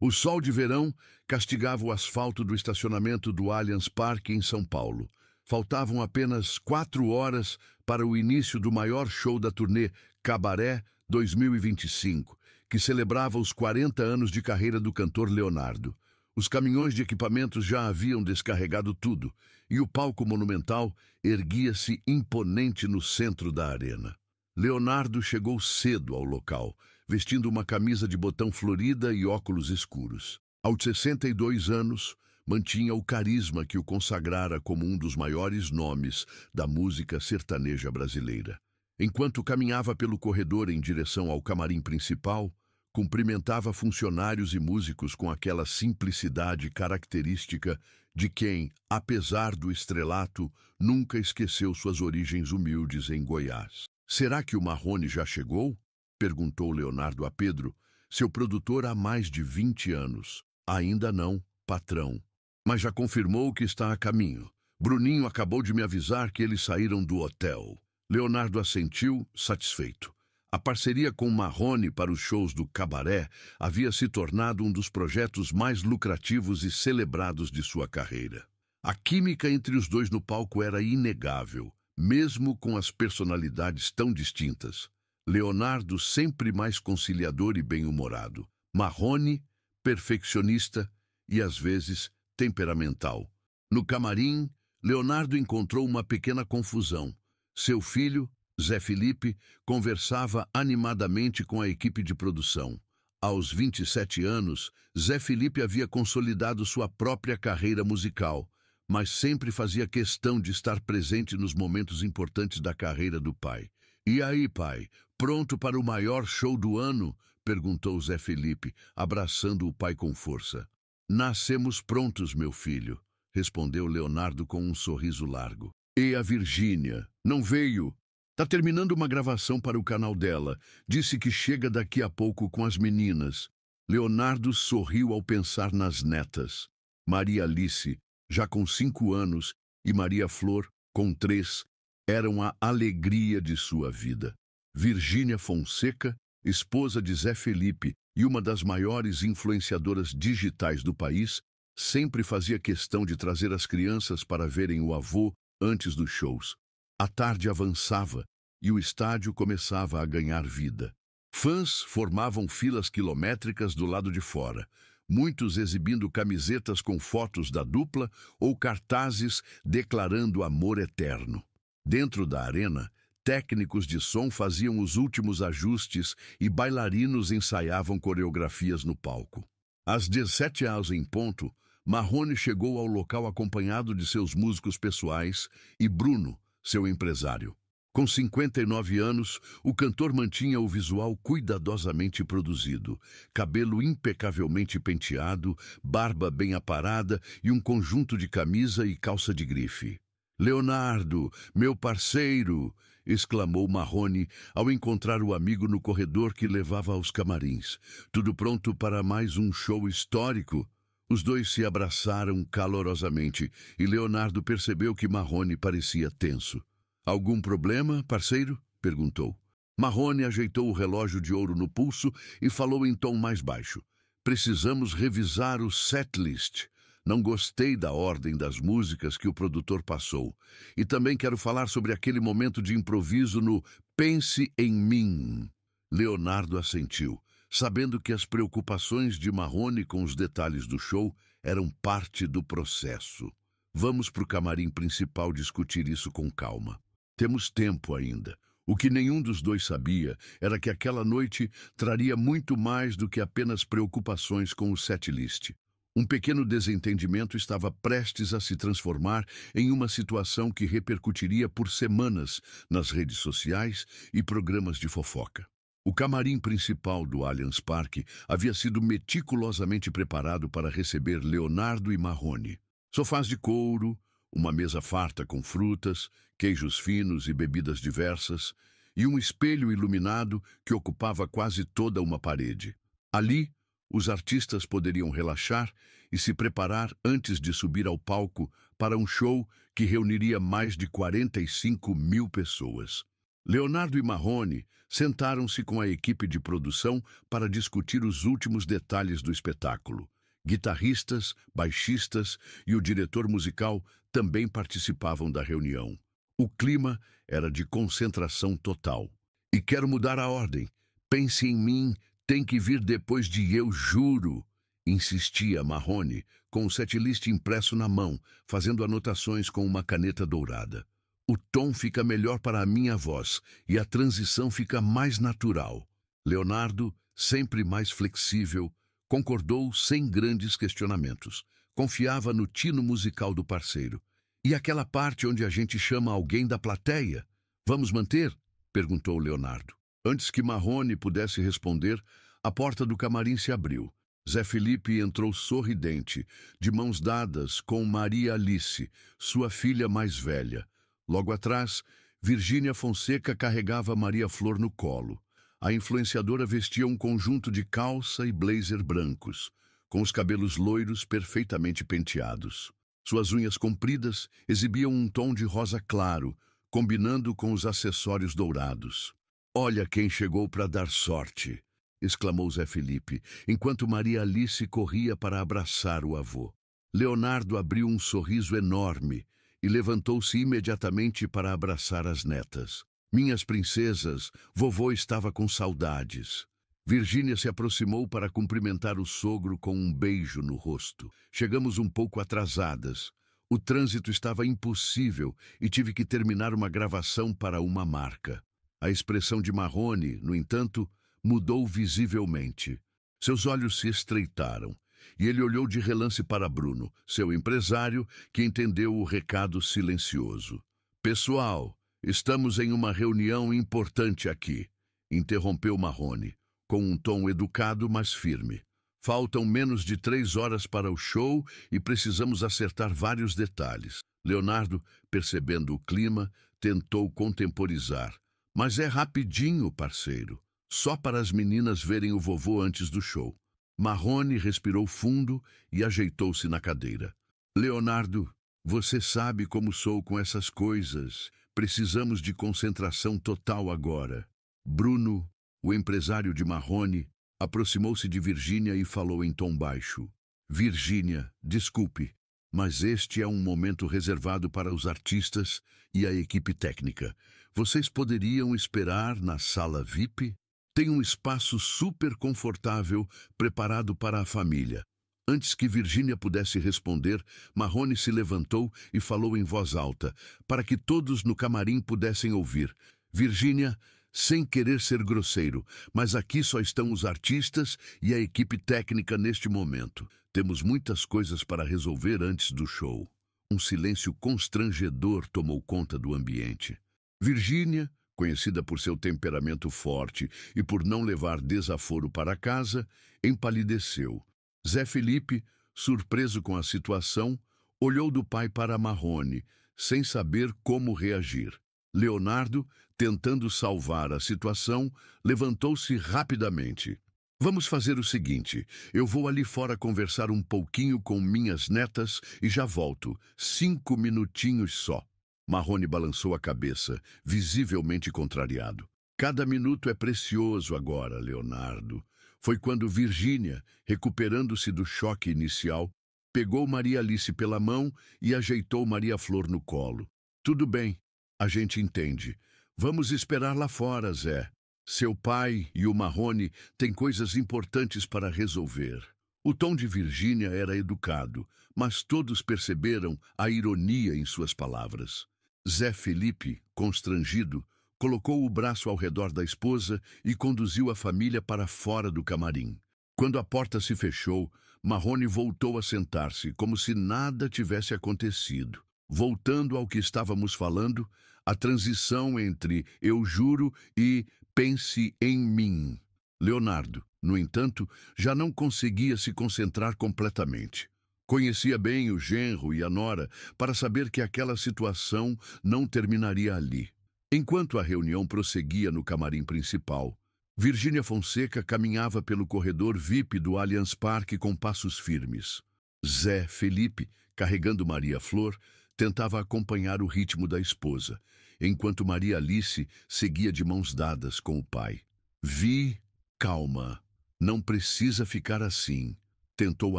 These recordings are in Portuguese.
O sol de verão castigava o asfalto do estacionamento do Allianz Parque em São Paulo. Faltavam apenas 4 horas para o início do maior show da turnê Cabaré 2025, que celebrava os 40 anos de carreira do cantor Leonardo. Os caminhões de equipamentos já haviam descarregado tudo, e o palco monumental erguia-se imponente no centro da arena. Leonardo chegou cedo ao local, vestindo uma camisa de botão florida e óculos escuros. Aos 62 anos, mantinha o carisma que o consagrara como um dos maiores nomes da música sertaneja brasileira. Enquanto caminhava pelo corredor em direção ao camarim principal, cumprimentava funcionários e músicos com aquela simplicidade característica de quem, apesar do estrelato, nunca esqueceu suas origens humildes em Goiás. "Será que o Marrone já chegou?" perguntou Leonardo a Pedro, seu produtor há mais de 20 anos. "Ainda não, patrão. Mas já confirmou que está a caminho. Bruninho acabou de me avisar que eles saíram do hotel." Leonardo assentiu, satisfeito. A parceria com Marrone para os shows do Cabaré havia se tornado um dos projetos mais lucrativos e celebrados de sua carreira. A química entre os dois no palco era inegável, mesmo com as personalidades tão distintas. Leonardo sempre mais conciliador e bem-humorado. Marrone, perfeccionista e, às vezes, temperamental. No camarim, Leonardo encontrou uma pequena confusão. Seu filho, Zé Felipe, conversava animadamente com a equipe de produção. Aos 27 anos, Zé Felipe havia consolidado sua própria carreira musical, mas sempre fazia questão de estar presente nos momentos importantes da carreira do pai. "E aí, pai, pronto para o maior show do ano?" perguntou Zé Felipe, abraçando o pai com força. "Nascemos prontos, meu filho", respondeu Leonardo com um sorriso largo. "E a Virgínia? Não veio? Tá terminando uma gravação para o canal dela. Disse que chega daqui a pouco com as meninas." Leonardo sorriu ao pensar nas netas. Maria Alice, já com 5 anos, e Maria Flor, com 3, eram a alegria de sua vida. Virgínia Fonseca, esposa de Zé Felipe e uma das maiores influenciadoras digitais do país, sempre fazia questão de trazer as crianças para verem o avô antes dos shows. A tarde avançava e o estádio começava a ganhar vida. Fãs formavam filas quilométricas do lado de fora, muitos exibindo camisetas com fotos da dupla ou cartazes declarando amor eterno. Dentro da arena, técnicos de som faziam os últimos ajustes e bailarinos ensaiavam coreografias no palco. Às 17h em ponto, Marrone chegou ao local acompanhado de seus músicos pessoais e Bruno, seu empresário. Com 59 anos, o cantor mantinha o visual cuidadosamente produzido, cabelo impecavelmente penteado, barba bem aparada e um conjunto de camisa e calça de grife. "Leonardo, meu parceiro!" exclamou Marrone ao encontrar o amigo no corredor que levava aos camarins. "Tudo pronto para mais um show histórico?" Os dois se abraçaram calorosamente e Leonardo percebeu que Marrone parecia tenso. "Algum problema, parceiro?" perguntou. Marrone ajeitou o relógio de ouro no pulso e falou em tom mais baixo. "Precisamos revisar o setlist. Não gostei da ordem das músicas que o produtor passou. E também quero falar sobre aquele momento de improviso no Pense em Mim." Leonardo assentiu, sabendo que as preocupações de Marrone com os detalhes do show eram parte do processo. "Vamos para o camarim principal discutir isso com calma. Temos tempo ainda." O que nenhum dos dois sabia era que aquela noite traria muito mais do que apenas preocupações com o setlist. Um pequeno desentendimento estava prestes a se transformar em uma situação que repercutiria por semanas nas redes sociais e programas de fofoca. O camarim principal do Allianz Parque havia sido meticulosamente preparado para receber Leonardo e Marrone. Sofás de couro, uma mesa farta com frutas, queijos finos e bebidas diversas, e um espelho iluminado que ocupava quase toda uma parede. Ali, os artistas poderiam relaxar e se preparar antes de subir ao palco para um show que reuniria mais de 45 mil pessoas. Leonardo e Marrone sentaram-se com a equipe de produção para discutir os últimos detalhes do espetáculo. Guitarristas, baixistas e o diretor musical também participavam da reunião. O clima era de concentração total. E quero mudar a ordem. Pense em mim, tem que vir depois de Eu Juro, insistia Marrone, com o setlist impresso na mão, fazendo anotações com uma caneta dourada. O tom fica melhor para a minha voz e a transição fica mais natural. Leonardo, sempre mais flexível, concordou sem grandes questionamentos. Confiava no tino musical do parceiro. E aquela parte onde a gente chama alguém da plateia? Vamos manter? Perguntou Leonardo. Antes que Marrone pudesse responder, a porta do camarim se abriu. Zé Felipe entrou sorridente, de mãos dadas com Maria Alice, sua filha mais velha. Logo atrás, Virgínia Fonseca carregava Maria Flor no colo. A influenciadora vestia um conjunto de calça e blazer brancos, com os cabelos loiros perfeitamente penteados. Suas unhas compridas exibiam um tom de rosa claro, combinando com os acessórios dourados. "Olha quem chegou para dar sorte!" exclamou Zé Felipe, enquanto Maria Alice corria para abraçar o avô. Leonardo abriu um sorriso enorme e levantou-se imediatamente para abraçar as netas. "Minhas princesas, vovô estava com saudades." Virgínia se aproximou para cumprimentar o sogro com um beijo no rosto. "Chegamos um pouco atrasadas. O trânsito estava impossível e tive que terminar uma gravação para uma marca." A expressão de Marrone, no entanto, mudou visivelmente. Seus olhos se estreitaram e ele olhou de relance para Bruno, seu empresário, que entendeu o recado silencioso. "Pessoal, estamos em uma reunião importante aqui", interrompeu Marrone, com um tom educado, mas firme. "Faltam menos de 3 horas para o show e precisamos acertar vários detalhes." Leonardo, percebendo o clima, tentou contemporizar. "Mas é rapidinho, parceiro. Só para as meninas verem o vovô antes do show." Marrone respirou fundo e ajeitou-se na cadeira. "Leonardo, você sabe como sou com essas coisas. Precisamos de concentração total agora." Bruno, o empresário de Marrone, aproximou-se de Virgínia e falou em tom baixo. "Virgínia, desculpe, mas este é um momento reservado para os artistas e a equipe técnica. Vocês poderiam esperar na sala VIP? Tem um espaço super confortável preparado para a família." Antes que Virgínia pudesse responder, Marrone se levantou e falou em voz alta, para que todos no camarim pudessem ouvir. "Virgínia, sem querer ser grosseiro, mas aqui só estão os artistas e a equipe técnica neste momento. Temos muitas coisas para resolver antes do show." Um silêncio constrangedor tomou conta do ambiente. Virgínia, conhecida por seu temperamento forte e por não levar desaforo para casa, empalideceu. Zé Felipe, surpreso com a situação, olhou do pai para Marrone, sem saber como reagir. Leonardo, tentando salvar a situação, levantou-se rapidamente. "Vamos fazer o seguinte, eu vou ali fora conversar um pouquinho com minhas netas e já volto, 5 minutinhos só." Marrone balançou a cabeça, visivelmente contrariado. "Cada minuto é precioso agora, Leonardo." Foi quando Virgínia, recuperando-se do choque inicial, pegou Maria Alice pela mão e ajeitou Maria Flor no colo. "Tudo bem, a gente entende. Vamos esperar lá fora, Zé. Seu pai e o Marrone têm coisas importantes para resolver." O tom de Virgínia era educado, mas todos perceberam a ironia em suas palavras. Zé Felipe, constrangido, colocou o braço ao redor da esposa e conduziu a família para fora do camarim. Quando a porta se fechou, Marrone voltou a sentar-se, como se nada tivesse acontecido. Voltando ao que estávamos falando, a transição entre Eu Juro e Pense em Mim. Leonardo, no entanto, já não conseguia se concentrar completamente. Conhecia bem o genro e a nora para saber que aquela situação não terminaria ali. Enquanto a reunião prosseguia no camarim principal, Virgínia Fonseca caminhava pelo corredor VIP do Allianz Parque com passos firmes. Zé Felipe, carregando Maria Flor, tentava acompanhar o ritmo da esposa, enquanto Maria Alice seguia de mãos dadas com o pai. Vi, calma, não precisa ficar assim, tentou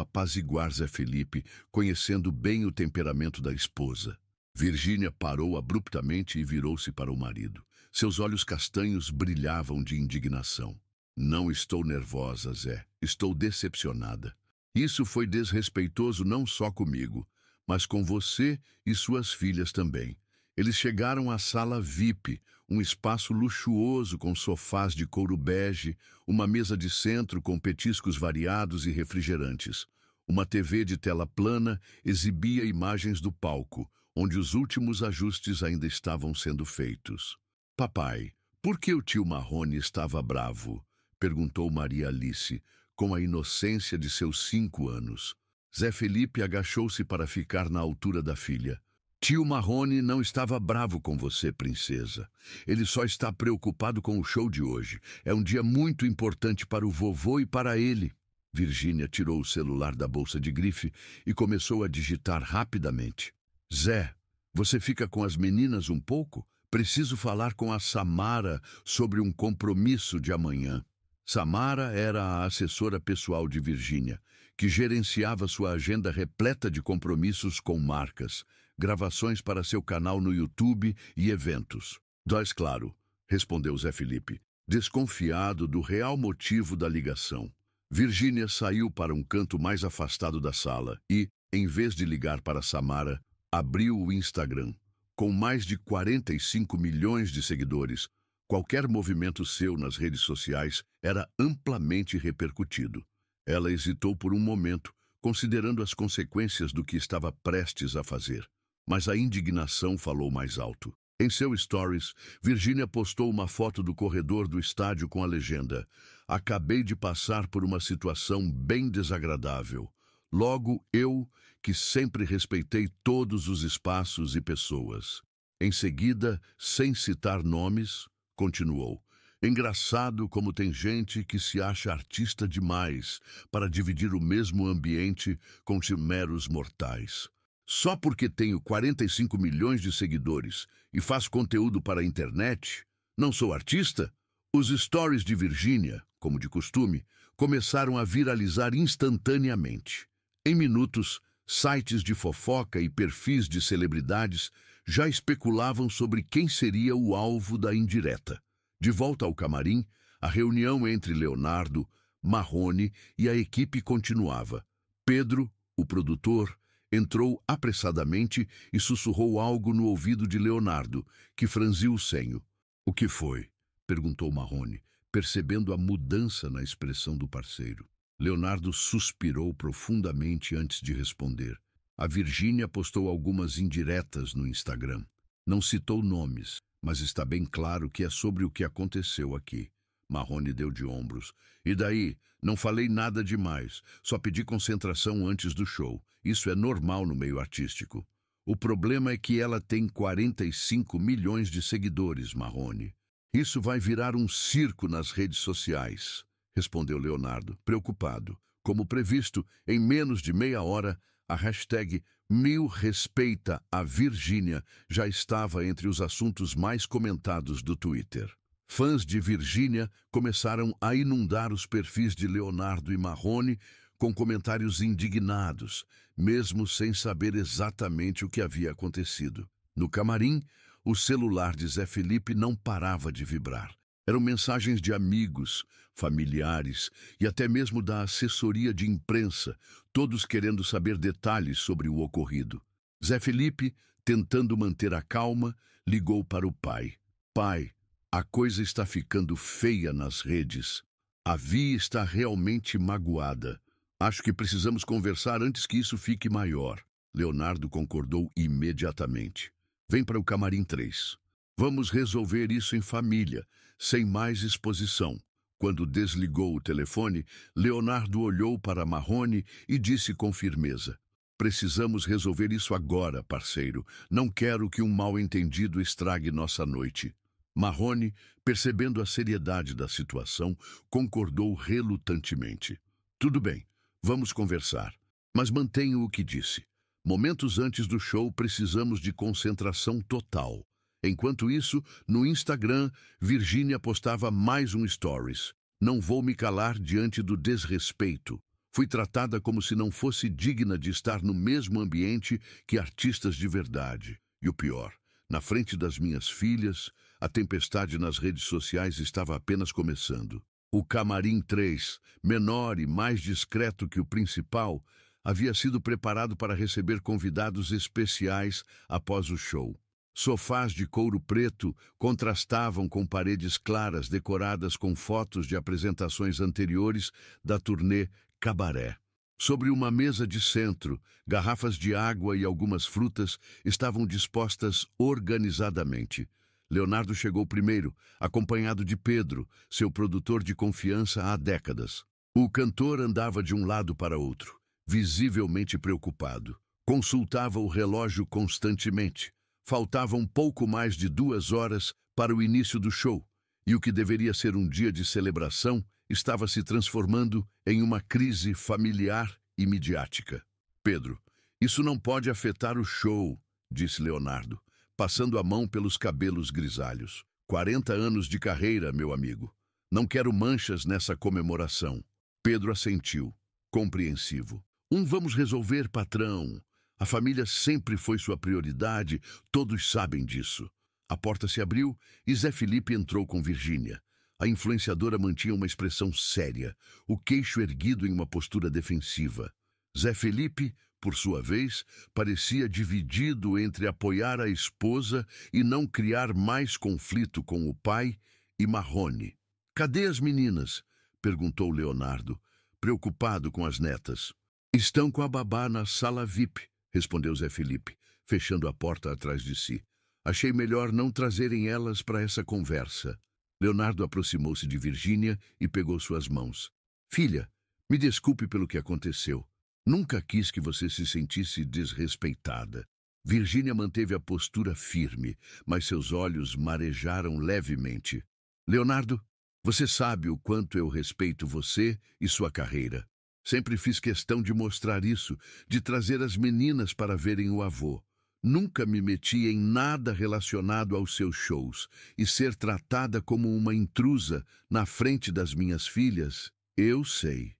apaziguar Zé Felipe, conhecendo bem o temperamento da esposa. Virgínia parou abruptamente e virou-se para o marido. Seus olhos castanhos brilhavam de indignação. Não estou nervosa, Zé. Estou decepcionada. Isso foi desrespeitoso não só comigo, mas com você e suas filhas também. Eles chegaram à sala VIP, um espaço luxuoso com sofás de couro bege, uma mesa de centro com petiscos variados e refrigerantes. Uma TV de tela plana exibia imagens do palco, onde os últimos ajustes ainda estavam sendo feitos. Papai, por que o tio Marrone estava bravo? Perguntou Maria Alice, com a inocência de seus 5 anos. Zé Felipe agachou-se para ficar na altura da filha. Tio Marrone não estava bravo com você, princesa. Ele só está preocupado com o show de hoje. É um dia muito importante para o vovô e para ele. Virgínia tirou o celular da bolsa de grife e começou a digitar rapidamente. Zé, você fica com as meninas um pouco? Preciso falar com a Samara sobre um compromisso de amanhã. Samara era a assessora pessoal de Virgínia, que gerenciava sua agenda repleta de compromissos com marcas, gravações para seu canal no YouTube e eventos. Dois, claro, respondeu Zé Felipe, desconfiado do real motivo da ligação. Virgínia saiu para um canto mais afastado da sala e, em vez de ligar para Samara, abriu o Instagram. Com mais de 45 milhões de seguidores, qualquer movimento seu nas redes sociais era amplamente repercutido. Ela hesitou por um momento, considerando as consequências do que estava prestes a fazer. Mas a indignação falou mais alto. Em seu stories, Virgínia postou uma foto do corredor do estádio com a legenda: "Acabei de passar por uma situação bem desagradável. Logo, eu, que sempre respeitei todos os espaços e pessoas." Em seguida, sem citar nomes, continuou: "Engraçado como tem gente que se acha artista demais para dividir o mesmo ambiente com os meros mortais. Só porque tenho 45 milhões de seguidores e faço conteúdo para a internet, não sou artista?" Os stories de Virgínia, como de costume, começaram a viralizar instantaneamente. Em minutos, sites de fofoca e perfis de celebridades já especulavam sobre quem seria o alvo da indireta. De volta ao camarim, a reunião entre Leonardo, Marrone e a equipe continuava. Pedro, o produtor, entrou apressadamente e sussurrou algo no ouvido de Leonardo, que franziu o senho. "O que foi?" perguntou Marrone, percebendo a mudança na expressão do parceiro. Leonardo suspirou profundamente antes de responder. A Virgínia postou algumas indiretas no Instagram. Não citou nomes, mas está bem claro que é sobre o que aconteceu aqui. Marrone deu de ombros. "E daí? Não falei nada demais. Só pedi concentração antes do show. Isso é normal no meio artístico." "O problema é que ela tem 45 milhões de seguidores, Marrone. Isso vai virar um circo nas redes sociais", respondeu Leonardo, preocupado. Como previsto, em menos de meia hora, a hashtag #MilRespeita a Virgínia já estava entre os assuntos mais comentados do Twitter. Fãs de Virgínia começaram a inundar os perfis de Leonardo e Marrone com comentários indignados, mesmo sem saber exatamente o que havia acontecido. No camarim, o celular de Zé Felipe não parava de vibrar. Eram mensagens de amigos, familiares e até mesmo da assessoria de imprensa, todos querendo saber detalhes sobre o ocorrido. Zé Felipe, tentando manter a calma, ligou para o pai. "Pai, a coisa está ficando feia nas redes. A Vi está realmente magoada. Acho que precisamos conversar antes que isso fique maior." Leonardo concordou imediatamente. "Vem para o camarim 3. Vamos resolver isso em família, sem mais exposição." Quando desligou o telefone, Leonardo olhou para Marrone e disse com firmeza: "Precisamos resolver isso agora, parceiro. Não quero que um mal-entendido estrague nossa noite." Marrone, percebendo a seriedade da situação, concordou relutantemente. "Tudo bem, vamos conversar. Mas mantenho o que disse. Momentos antes do show, precisamos de concentração total. Enquanto isso, no Instagram, Virgínia postava mais um stories. Não vou me calar diante do desrespeito. Fui tratada como se não fosse digna de estar no mesmo ambiente que artistas de verdade. E o pior, na frente das minhas filhas, a tempestade nas redes sociais estava apenas começando. O Camarim 3, menor e mais discreto que o principal, havia sido preparado para receber convidados especiais após o show. Sofás de couro preto contrastavam com paredes claras decoradas com fotos de apresentações anteriores da turnê Cabaré. Sobre uma mesa de centro, garrafas de água e algumas frutas estavam dispostas organizadamente. Leonardo chegou primeiro, acompanhado de Pedro, seu produtor de confiança há décadas. O cantor andava de um lado para outro, visivelmente preocupado. Consultava o relógio constantemente. Faltavam pouco mais de 2 horas para o início do show, e o que deveria ser um dia de celebração estava se transformando em uma crise familiar e midiática. Pedro, isso não pode afetar o show, disse Leonardo, passando a mão pelos cabelos grisalhos. 40 anos de carreira, meu amigo. Não quero manchas nessa comemoração. Pedro assentiu, compreensivo. Vamos resolver, patrão. A família sempre foi sua prioridade, todos sabem disso. A porta se abriu e Zé Felipe entrou com Virgínia. A influenciadora mantinha uma expressão séria, o queixo erguido em uma postura defensiva. Zé Felipe, por sua vez, parecia dividido entre apoiar a esposa e não criar mais conflito com o pai e Marrone. Cadê as meninas? Perguntou Leonardo, preocupado com as netas. Estão com a babá na sala VIP, respondeu Zé Felipe, fechando a porta atrás de si. Achei melhor não trazerem elas para essa conversa. Leonardo aproximou-se de Virgínia e pegou suas mãos. Filha, me desculpe pelo que aconteceu. Nunca quis que você se sentisse desrespeitada. Virgínia manteve a postura firme, mas seus olhos marejaram levemente. Leonardo, você sabe o quanto eu respeito você e sua carreira. Sempre fiz questão de mostrar isso, de trazer as meninas para verem o avô. Nunca me meti em nada relacionado aos seus shows, e ser tratada como uma intrusa na frente das minhas filhas, eu sei,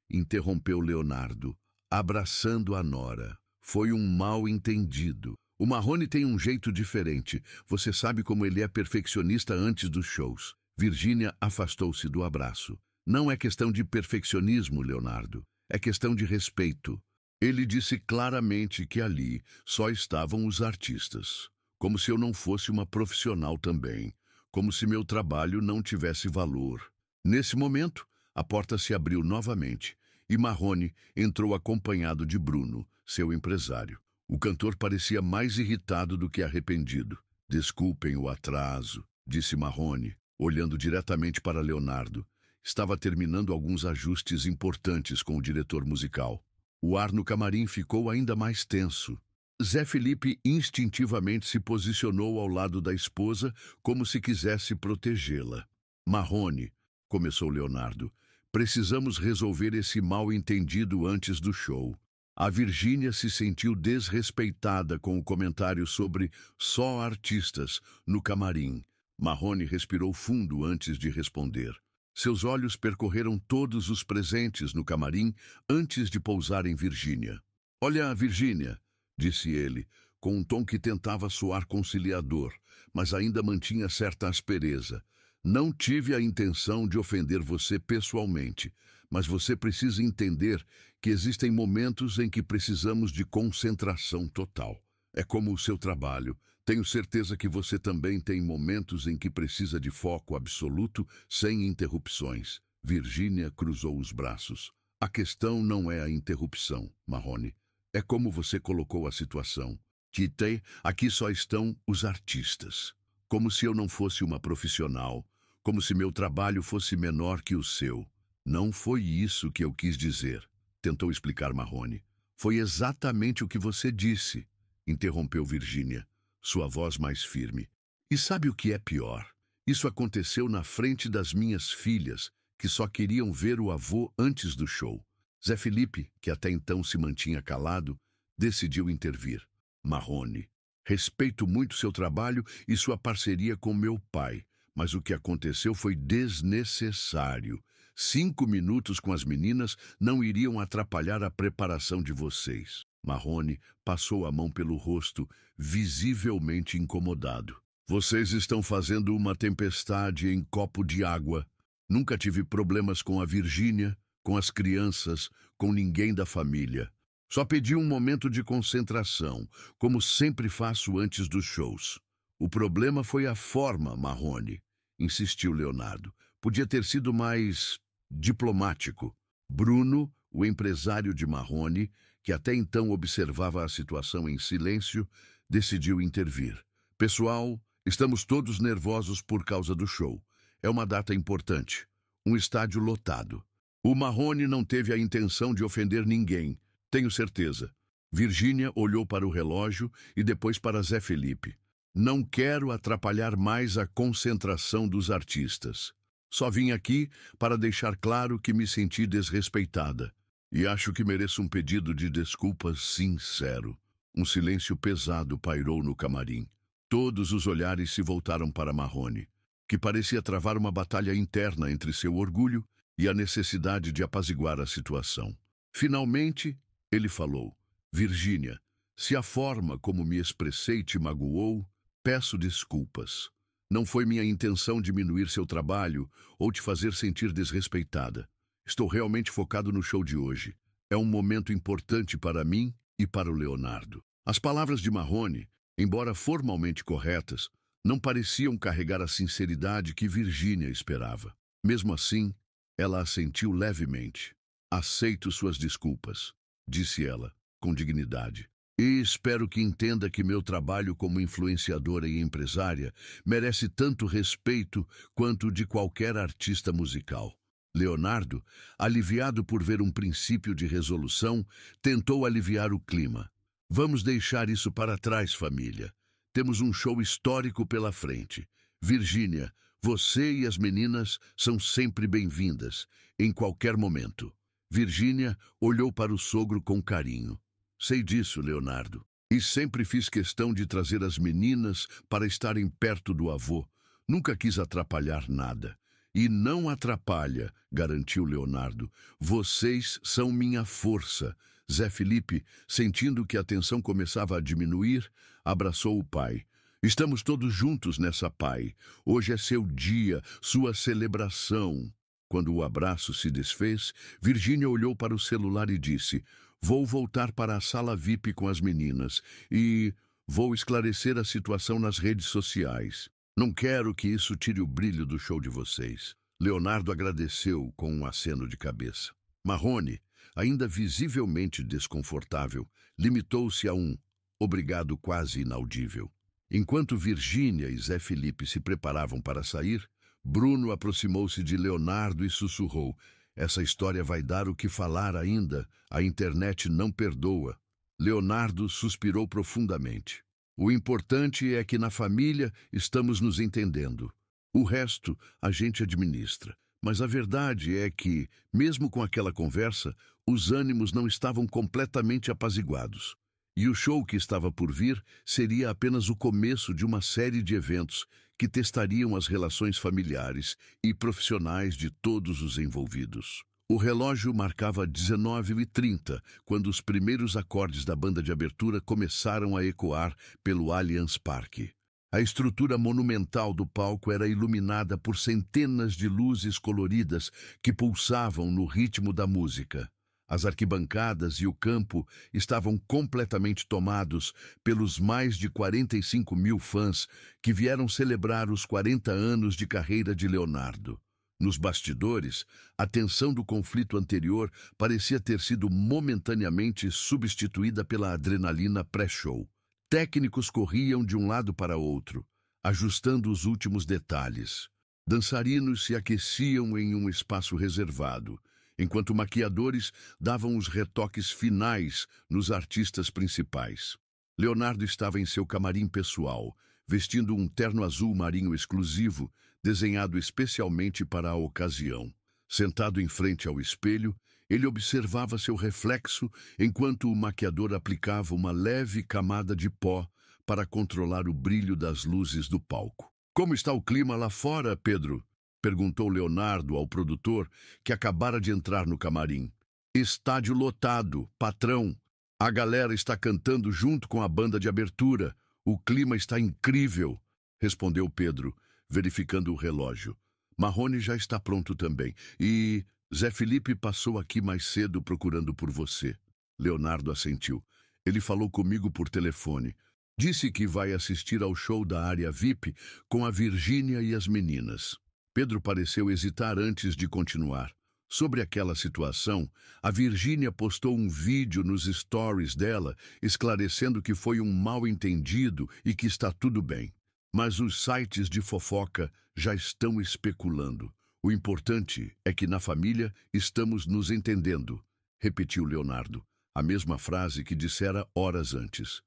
interrompeu Leonardo, abraçando a nora. Foi um mal-entendido. O Marrone tem um jeito diferente. Você sabe como ele é perfeccionista antes dos shows. Virgínia afastou-se do abraço. Não é questão de perfeccionismo, Leonardo. É questão de respeito. Ele disse claramente que ali só estavam os artistas. Como se eu não fosse uma profissional também. Como se meu trabalho não tivesse valor. Nesse momento, a porta se abriu novamente e Marrone entrou acompanhado de Bruno, seu empresário. O cantor parecia mais irritado do que arrependido. Desculpem o atraso, disse Marrone, olhando diretamente para Leonardo. Estava terminando alguns ajustes importantes com o diretor musical. O ar no camarim ficou ainda mais tenso. Zé Felipe instintivamente se posicionou ao lado da esposa como se quisesse protegê-la. Marrone, começou Leonardo, precisamos resolver esse mal-entendido antes do show. A Virgínia se sentiu desrespeitada com o comentário sobre só artistas no camarim. Marrone respirou fundo antes de responder. Seus olhos percorreram todos os presentes no camarim antes de pousar em Virgínia. Olha, Virgínia, disse ele, com um tom que tentava soar conciliador, mas ainda mantinha certa aspereza. Não tive a intenção de ofender você pessoalmente, mas você precisa entender que existem momentos em que precisamos de concentração total. É como o seu trabalho. Tenho certeza que você também tem momentos em que precisa de foco absoluto, sem interrupções. Virgínia cruzou os braços. A questão não é a interrupção, Marrone. É como você colocou a situação. Tite, aqui só estão os artistas. Como se eu não fosse uma profissional. Como se meu trabalho fosse menor que o seu. Não foi isso que eu quis dizer, tentou explicar Marrone. Foi exatamente o que você disse, interrompeu Virgínia, sua voz mais firme. E sabe o que é pior? Isso aconteceu na frente das minhas filhas, que só queriam ver o avô antes do show. Zé Felipe, que até então se mantinha calado, decidiu intervir. Marrone, Respeito muito seu trabalho e sua parceria com meu pai, mas o que aconteceu foi desnecessário. 5 minutos com as meninas não iriam atrapalhar a preparação de vocês. Marrone passou a mão pelo rosto, visivelmente incomodado. Vocês estão fazendo uma tempestade em copo de água. Nunca tive problemas com a Virgínia, com as crianças, com ninguém da família. Só pedi um momento de concentração, como sempre faço antes dos shows. O problema foi a forma, Marrone, insistiu Leonardo. Podia ter sido mais diplomático. Bruno, o empresário de Marrone, que até então observava a situação em silêncio, decidiu intervir. Pessoal, estamos todos nervosos por causa do show. É uma data importante. Um estádio lotado. O Marrone não teve a intenção de ofender ninguém, tenho certeza. Virgínia olhou para o relógio e depois para Zé Felipe. Não quero atrapalhar mais a concentração dos artistas. Só vim aqui para deixar claro que me senti desrespeitada. E acho que mereço um pedido de desculpas sincero. Um silêncio pesado pairou no camarim. Todos os olhares se voltaram para Marrone, que parecia travar uma batalha interna entre seu orgulho e a necessidade de apaziguar a situação. Finalmente, ele falou: Virgínia, se a forma como me expressei te magoou, peço desculpas. Não foi minha intenção diminuir seu trabalho ou te fazer sentir desrespeitada. Estou realmente focado no show de hoje. É um momento importante para mim e para o Leonardo. As palavras de Marrone, embora formalmente corretas, não pareciam carregar a sinceridade que Virgínia esperava. Mesmo assim, ela assentiu levemente. Aceito suas desculpas, disse ela, com dignidade. E espero que entenda que meu trabalho como influenciadora e empresária merece tanto respeito quanto o de qualquer artista musical. Leonardo, aliviado por ver um princípio de resolução, tentou aliviar o clima. Vamos deixar isso para trás, família. Temos um show histórico pela frente. Virgínia, você e as meninas são sempre bem-vindas, em qualquer momento. Virgínia olhou para o sogro com carinho. Sei disso, Leonardo. E sempre fiz questão de trazer as meninas para estarem perto do avô. Nunca quis atrapalhar nada. E não atrapalha, garantiu Leonardo. Vocês são minha força. Zé Felipe, sentindo que a tensão começava a diminuir, abraçou o pai. Estamos todos juntos nessa, pai. Hoje é seu dia, sua celebração. Quando o abraço se desfez, Virgínia olhou para o celular e disse: Vou voltar para a sala VIP com as meninas e vou esclarecer a situação nas redes sociais. Não quero que isso tire o brilho do show de vocês. Leonardo agradeceu com um aceno de cabeça. Marrone, ainda visivelmente desconfortável, limitou-se a um obrigado quase inaudível. Enquanto Virgínia e Zé Felipe se preparavam para sair, Bruno aproximou-se de Leonardo e sussurrou: Essa história vai dar o que falar ainda. A internet não perdoa. Leonardo suspirou profundamente. O importante é que na família estamos nos entendendo. O resto a gente administra. Mas a verdade é que, mesmo com aquela conversa, os ânimos não estavam completamente apaziguados. E o show que estava por vir seria apenas o começo de uma série de eventos que testariam as relações familiares e profissionais de todos os envolvidos. O relógio marcava 19h30, quando os primeiros acordes da banda de abertura começaram a ecoar pelo Allianz Parque. A estrutura monumental do palco era iluminada por centenas de luzes coloridas que pulsavam no ritmo da música. As arquibancadas e o campo estavam completamente tomados pelos mais de 45 mil fãs que vieram celebrar os 40 anos de carreira de Leonardo. Nos bastidores, a tensão do conflito anterior parecia ter sido momentaneamente substituída pela adrenalina pré-show. Técnicos corriam de um lado para outro, ajustando os últimos detalhes. Dançarinos se aqueciam em um espaço reservado, enquanto maquiadores davam os retoques finais nos artistas principais. Leonardo estava em seu camarim pessoal, vestindo um terno azul marinho exclusivo, desenhado especialmente para a ocasião. Sentado em frente ao espelho, ele observava seu reflexo enquanto o maquiador aplicava uma leve camada de pó para controlar o brilho das luzes do palco. Como está o clima lá fora, Pedro? Perguntou Leonardo ao produtor, que acabara de entrar no camarim. Estádio lotado, patrão. A galera está cantando junto com a banda de abertura. O clima está incrível, respondeu Pedro, verificando o relógio. Marrone já está pronto também. E Zé Felipe passou aqui mais cedo procurando por você. Leonardo assentiu. Ele falou comigo por telefone. Disse que vai assistir ao show da área VIP com a Virgínia e as meninas. Pedro pareceu hesitar antes de continuar. Sobre aquela situação, a Virgínia postou um vídeo nos stories dela, esclarecendo que foi um mal-entendido e que está tudo bem. Mas os sites de fofoca já estão especulando. O importante é que na família estamos nos entendendo, repetiu Leonardo, a mesma frase que dissera horas antes.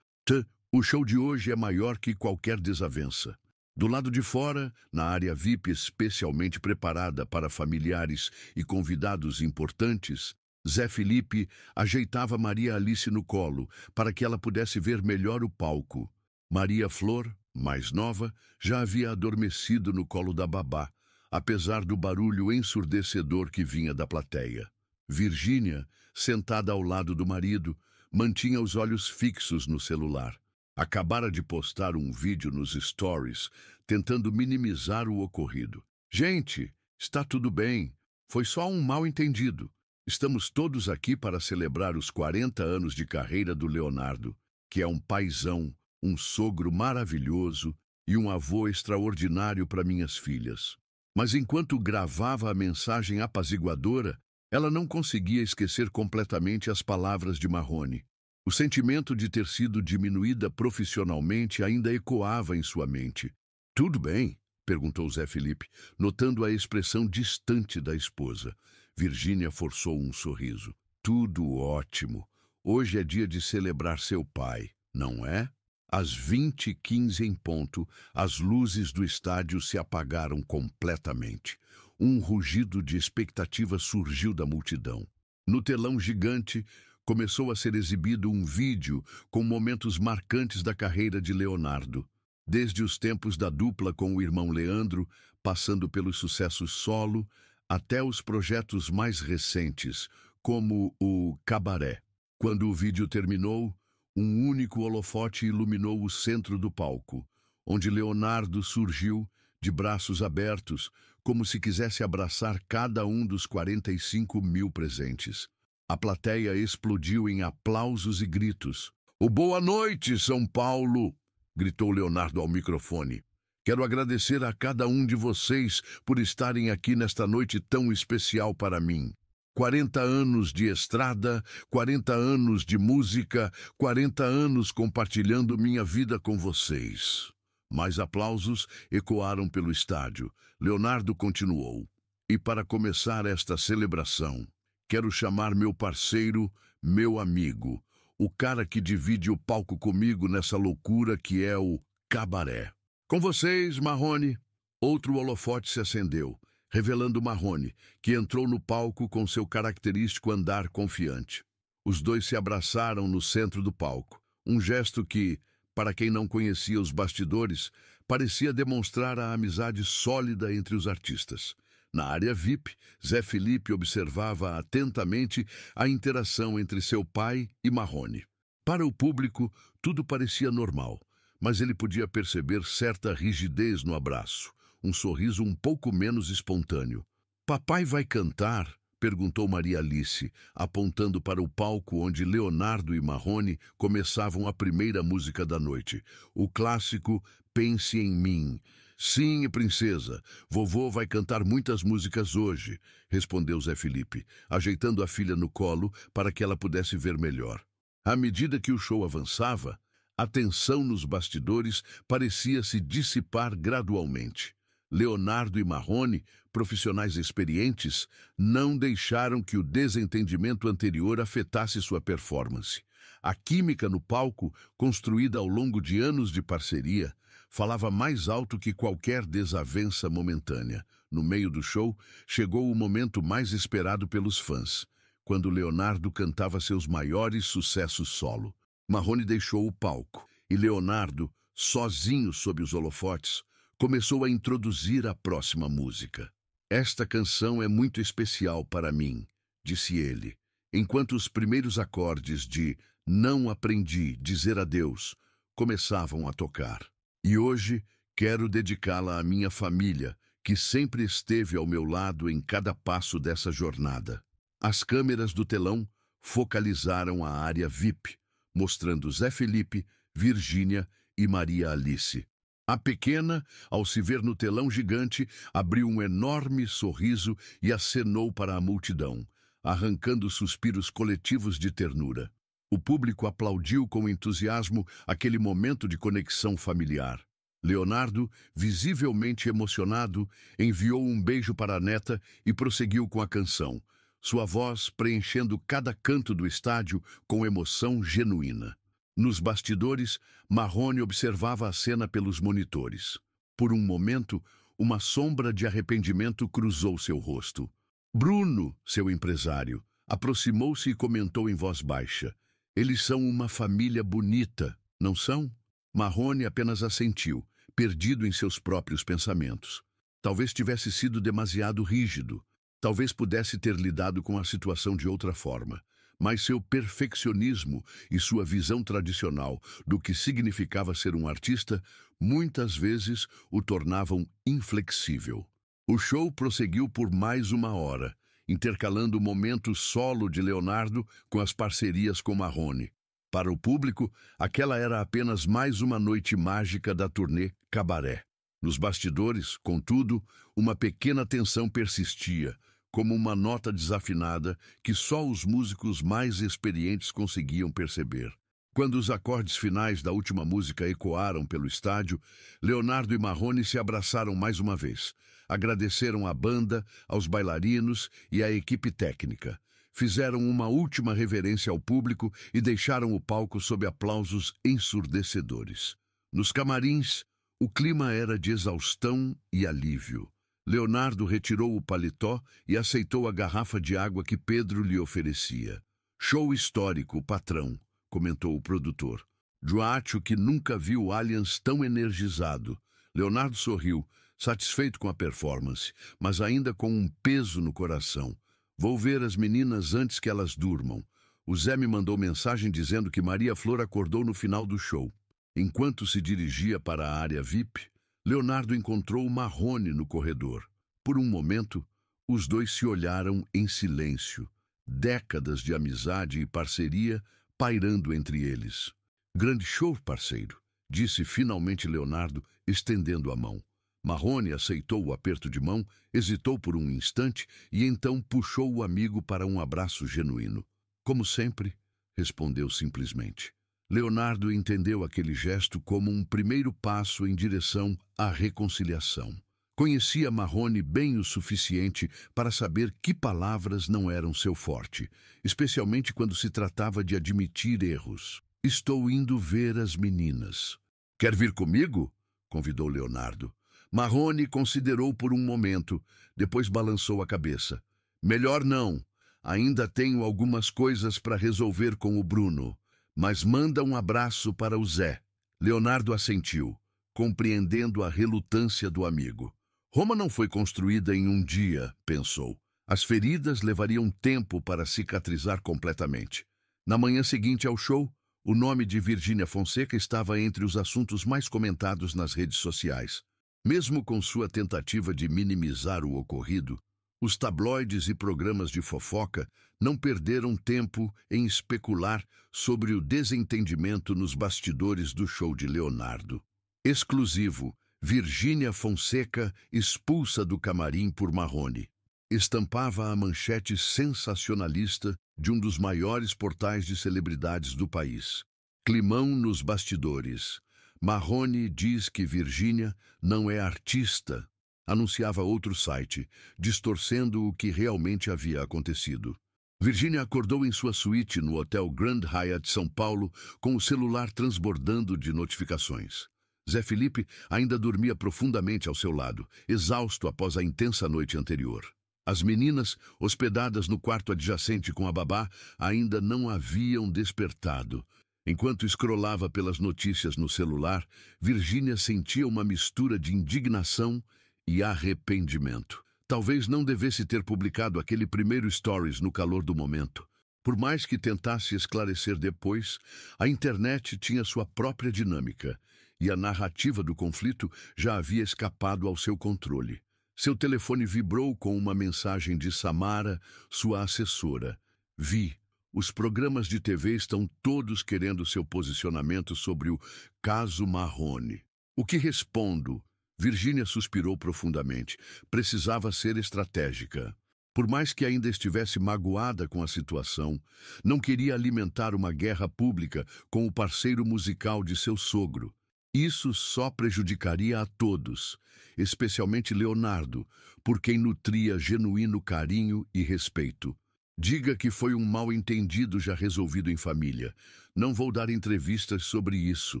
O show de hoje é maior que qualquer desavença. Do lado de fora, na área VIP especialmente preparada para familiares e convidados importantes, Zé Felipe ajeitava Maria Alice no colo para que ela pudesse ver melhor o palco. Maria Flor, mais nova, já havia adormecido no colo da babá, apesar do barulho ensurdecedor que vinha da plateia. Virgínia, sentada ao lado do marido, mantinha os olhos fixos no celular. Acabara de postar um vídeo nos stories, tentando minimizar o ocorrido. Gente, está tudo bem. Foi só um mal-entendido. Estamos todos aqui para celebrar os 40 anos de carreira do Leonardo, que é um paizão, um sogro maravilhoso e um avô extraordinário para minhas filhas. Mas enquanto gravava a mensagem apaziguadora, ela não conseguia esquecer completamente as palavras de Marrone. O sentimento de ter sido diminuída profissionalmente ainda ecoava em sua mente. Tudo bem? Perguntou Zé Felipe, notando a expressão distante da esposa. Virgínia forçou um sorriso. Tudo ótimo. Hoje é dia de celebrar seu pai, não é? Às 20h15 em ponto, as luzes do estádio se apagaram completamente. Um rugido de expectativa surgiu da multidão. No telão gigante, começou a ser exibido um vídeo com momentos marcantes da carreira de Leonardo. Desde os tempos da dupla com o irmão Leandro, passando pelos sucessos solo, até os projetos mais recentes, como o Cabaré. Quando o vídeo terminou, um único holofote iluminou o centro do palco, onde Leonardo surgiu, de braços abertos, como se quisesse abraçar cada um dos 45 mil presentes. A plateia explodiu em aplausos e gritos. "O boa noite, São Paulo!" gritou Leonardo ao microfone. "Quero agradecer a cada um de vocês por estarem aqui nesta noite tão especial para mim. 40 anos de estrada, 40 anos de música, 40 anos compartilhando minha vida com vocês." Mais aplausos ecoaram pelo estádio. Leonardo continuou. "E para começar esta celebração, quero chamar meu parceiro, meu amigo, o cara que divide o palco comigo nessa loucura que é o Cabaré. Com vocês, Marrone." Outro holofote se acendeu, revelando Marrone, que entrou no palco com seu característico andar confiante. Os dois se abraçaram no centro do palco, um gesto que, para quem não conhecia os bastidores, parecia demonstrar a amizade sólida entre os artistas. Na área VIP, Zé Felipe observava atentamente a interação entre seu pai e Marrone. Para o público, tudo parecia normal, mas ele podia perceber certa rigidez no abraço, um sorriso um pouco menos espontâneo. "Papai vai cantar?" perguntou Maria Alice, apontando para o palco onde Leonardo e Marrone começavam a primeira música da noite, o clássico "Pense em Mim." "Sim, princesa, vovô vai cantar muitas músicas hoje", respondeu Zé Felipe, ajeitando a filha no colo para que ela pudesse ver melhor. À medida que o show avançava, a tensão nos bastidores parecia se dissipar gradualmente. Leonardo e Marrone, profissionais experientes, não deixaram que o desentendimento anterior afetasse sua performance. A química no palco, construída ao longo de anos de parceria, falava mais alto que qualquer desavença momentânea. No meio do show, chegou o momento mais esperado pelos fãs, quando Leonardo cantava seus maiores sucessos solo. Marrone deixou o palco e Leonardo, sozinho sob os holofotes, começou a introduzir a próxima música. Esta canção é muito especial para mim, disse ele, enquanto os primeiros acordes de Não Aprendi Dizer Adeus começavam a tocar. E hoje quero dedicá-la à minha família, que sempre esteve ao meu lado em cada passo dessa jornada. As câmeras do telão focalizaram a área VIP, mostrando Zé Felipe, Virgínia e Maria Alice. A pequena, ao se ver no telão gigante, abriu um enorme sorriso e acenou para a multidão, arrancando suspiros coletivos de ternura. O público aplaudiu com entusiasmo aquele momento de conexão familiar. Leonardo, visivelmente emocionado, enviou um beijo para a neta e prosseguiu com a canção, sua voz preenchendo cada canto do estádio com emoção genuína. Nos bastidores, Marrone observava a cena pelos monitores. Por um momento, uma sombra de arrependimento cruzou seu rosto. Bruno, seu empresário, aproximou-se e comentou em voz baixa. Eles são uma família bonita, não são? Marrone apenas assentiu, perdido em seus próprios pensamentos. Talvez tivesse sido demasiado rígido. Talvez pudesse ter lidado com a situação de outra forma. Mas seu perfeccionismo e sua visão tradicional do que significava ser um artista muitas vezes o tornavam inflexível. O show prosseguiu por mais uma hora, intercalando o momento solo de Leonardo com as parcerias com Marrone. Para o público, aquela era apenas mais uma noite mágica da turnê Cabaré. Nos bastidores, contudo, uma pequena tensão persistia, como uma nota desafinada que só os músicos mais experientes conseguiam perceber. Quando os acordes finais da última música ecoaram pelo estádio, Leonardo e Marrone se abraçaram mais uma vez. Agradeceram à banda, aos bailarinos e à equipe técnica. Fizeram uma última reverência ao público e deixaram o palco sob aplausos ensurdecedores. Nos camarins, o clima era de exaustão e alívio. Leonardo retirou o paletó e aceitou a garrafa de água que Pedro lhe oferecia. Show histórico, patrão, comentou o produtor. Eu acho que nunca vi o Allianz tão energizado. Leonardo sorriu, satisfeito com a performance, mas ainda com um peso no coração. Vou ver as meninas antes que elas durmam. O Zé me mandou mensagem dizendo que Maria Flor acordou no final do show. Enquanto se dirigia para a área VIP, Leonardo encontrou Marrone no corredor. Por um momento, os dois se olharam em silêncio, décadas de amizade e parceria pairando entre eles. Grande show, parceiro, disse finalmente Leonardo, estendendo a mão. Marrone aceitou o aperto de mão, hesitou por um instante e então puxou o amigo para um abraço genuíno. Como sempre, respondeu simplesmente. Leonardo entendeu aquele gesto como um primeiro passo em direção à reconciliação. Conhecia Marrone bem o suficiente para saber que palavras não eram seu forte, especialmente quando se tratava de admitir erros. Estou indo ver as meninas. Quer vir comigo? Convidou Leonardo. Marrone considerou por um momento, depois balançou a cabeça. Melhor não. Ainda tenho algumas coisas para resolver com o Bruno. Mas manda um abraço para o Zé. Leonardo assentiu, compreendendo a relutância do amigo. Roma não foi construída em um dia, pensou. As feridas levariam tempo para cicatrizar completamente. Na manhã seguinte ao show, o nome de Virgínia Fonseca estava entre os assuntos mais comentados nas redes sociais. Mesmo com sua tentativa de minimizar o ocorrido, os tabloides e programas de fofoca não perderam tempo em especular sobre o desentendimento nos bastidores do show de Leonardo. Exclusivo, Virgínia Fonseca expulsa do camarim por Marrone. Estampava a manchete sensacionalista de um dos maiores portais de celebridades do país. Climão nos bastidores. Marrone diz que Virgínia não é artista, anunciava outro site, distorcendo o que realmente havia acontecido. Virgínia acordou em sua suíte no Hotel Grand Hyatt São Paulo com o celular transbordando de notificações. Zé Felipe ainda dormia profundamente ao seu lado, exausto após a intensa noite anterior. As meninas, hospedadas no quarto adjacente com a babá, ainda não haviam despertado. Enquanto escrolava pelas notícias no celular, Virgínia sentia uma mistura de indignação e arrependimento. Talvez não devesse ter publicado aquele primeiro stories no calor do momento. Por mais que tentasse esclarecer depois, a internet tinha sua própria dinâmica, e a narrativa do conflito já havia escapado ao seu controle. Seu telefone vibrou com uma mensagem de Samara, sua assessora. Vi. Os programas de TV estão todos querendo seu posicionamento sobre o caso Marrone. O que respondo? Virgínia suspirou profundamente. Precisava ser estratégica. Por mais que ainda estivesse magoada com a situação, não queria alimentar uma guerra pública com o parceiro musical de seu sogro. Isso só prejudicaria a todos, especialmente Leonardo, por quem nutria genuíno carinho e respeito. Diga que foi um mal-entendido já resolvido em família. Não vou dar entrevistas sobre isso,